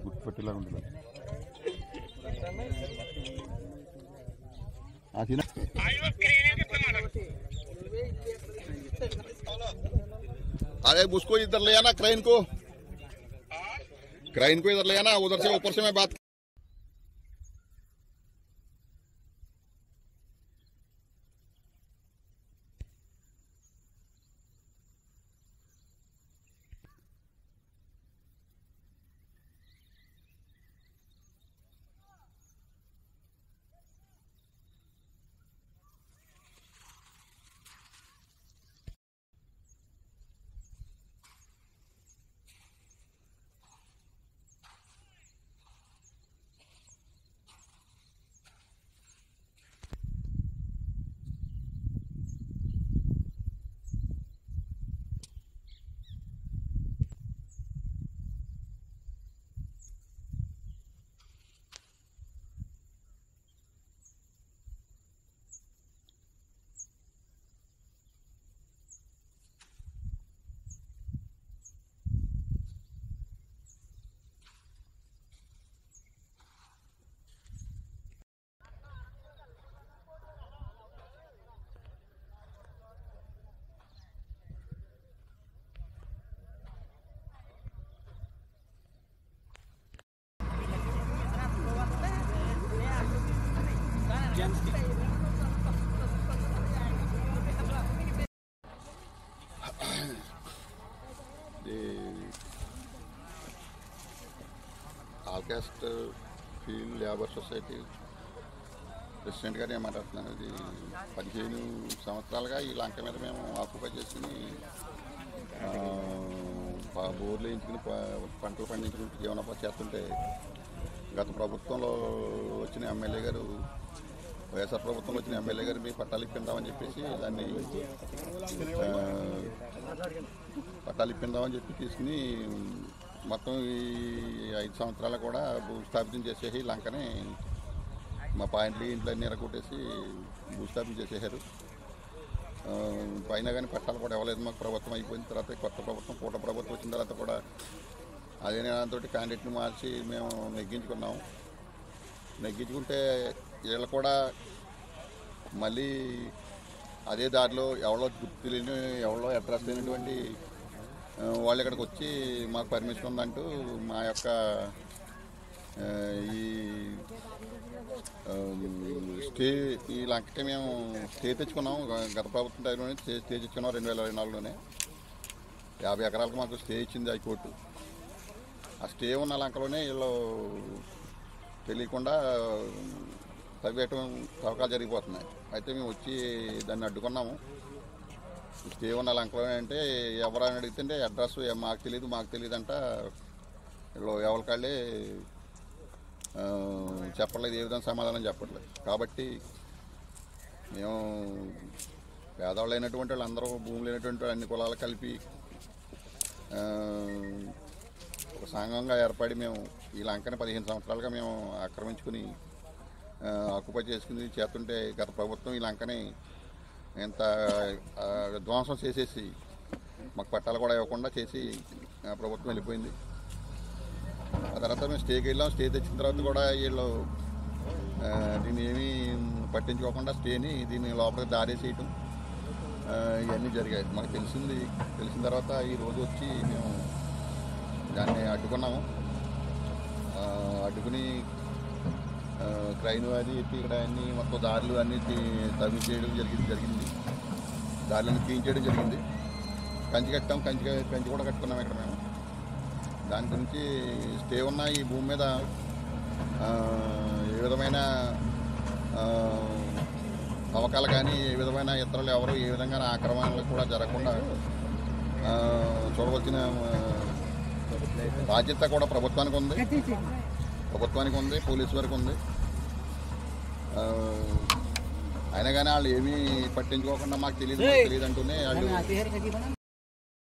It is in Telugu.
గుర్తుపెట్టేలా ఉంటుంది. अरे उसको इधर ले आना, क्रेन को इधर ले आना, उधर से ऊपर से मैं बात। ఆల్కాస్ట్ ఫీల్డ్ లేబర్ సొసైటీ ప్రెసిడెంట్ గారు ఏమంటున్నాను. ఇది 15 సంవత్సరాలుగా ఈ లంక మీద మేము ఆక్యుపై చేసుకుని బోర్లు వేయించుకుని పంటలు పండించుకుని జీవనోపాధి చేస్తుంటే గత ప్రభుత్వంలో వచ్చిన ఎమ్మెల్యే గారు, వైఎస్ఆర్ ప్రభుత్వంలో వచ్చిన ఎమ్మెల్యే గారు మీ పట్టాలు ఇప్పిందామని చెప్పేసి దాన్ని పట్టాలు ఇప్పిందామని చెప్పి తీసుకుని మొత్తం ఈ 5 సంవత్సరాలు కూడా భూస్థాపితం చేసేసి లంకని మా పాయింట్లు ఇంట్లో అన్నీ ఎరగొట్టేసి భూస్థాపితం చేసేసారు. పైన కానీ పట్టాలు కూడా ఇవ్వలేదు. మాకు ప్రభుత్వం అయిపోయిన తర్వాత కొత్త ప్రభుత్వం, కూట ప్రభుత్వం వచ్చిన తర్వాత కూడా అదే దాంతో క్యాండిడేట్ని మార్చి మేము నెగ్గించుకున్నాము. నెగ్గించుకుంటే వీళ్ళు కూడా మళ్ళీ అదే దారిలో ఎవరో గుర్తు లేని, ఎవరో అడ్రస్ లేనటువంటి వాళ్ళు ఇక్కడికి వచ్చి మాకు పర్మిషన్ ఉందంటూ మా యొక్క ఈ స్టే ఈ లంకకి మేము స్టే తెచ్చుకున్నాము. గత ప్రభుత్వం టైంలోనే స్టే తెచ్చుకున్నాం. 2024లోనే 50 ఎకరాలకు మాకు స్టే ఇచ్చింది హైకోర్టు. ఆ స్టే ఉన్న లంకలోనే వీళ్ళు తెలియకుండా తవ్వేయటం తవ్వకాలు జరిగిపోతున్నాయి. అయితే మేము వచ్చి దాన్ని అడ్డుకున్నాము. స్టే ఉన్న లంకలోనే అంటే ఎవరైనా అడిగితే అడ్రస్ మాకు తెలియదు అంట. వీళ్ళు ఎవరికాళ్ళే చెప్పట్లేదు, ఏ విధంగా సమాధానం చెప్పట్లేదు. కాబట్టి మేము పేదవాళ్ళు అయినటువంటి వాళ్ళు అందరూ భూములు లేనటువంటి అన్ని కులాలు కలిపి ఒక సంఘంగా ఏర్పడి మేము ఈ లంకని 15 సంవత్సరాలుగా మేము ఆక్రమించుకుని ఆక్యుపై చేసుకుని చేస్తుంటే గత ప్రభుత్వం ఈ లంకని ఎంత ధ్వంసం చేసేసి మాకు పట్టాలు కూడా ఇవ్వకుండా చేసి ప్రభుత్వం వెళ్ళిపోయింది. ఆ తర్వాత మేము స్టేకి వెళ్ళాం. స్టే తెచ్చిన తర్వాత కూడా వీళ్ళు దీన్ని ఏమీ పట్టించుకోకుండా స్టేని దీన్ని లోపలికి దారేసేయటం ఇవన్నీ జరిగాయి. మాకు తెలిసిన తర్వాత ఈరోజు వచ్చి మేము దాన్ని అడ్డుకున్నాము. అడ్డుకుని క్రైన్ అది చెప్పి ఇక్కడ అన్నీ మొత్తం దారులు అన్నీ తవ్వించేయడం జరిగింది. దారులను తీయించేయడం జరిగింది. కంచి కట్టాం, కంచి కూడా కట్టుకున్నాం ఇక్కడ మేము. దాని గురించి స్టే ఉన్న ఈ భూమి మీద ఏ విధమైన తవ్వకాలు కానీ ఏ విధమైన ఇతరులు ఎవరు ఏ విధంగా ఆక్రమణలు కూడా జరగకుండా చూడవలసిన బాధ్యత కూడా ప్రభుత్వానికి ఉంది, పోలీసు వారికి ఉంది. అయినా కానీ వాళ్ళు ఏమీ పట్టించుకోకుండా మాకు తెలియదు అంటూనే వాళ్ళు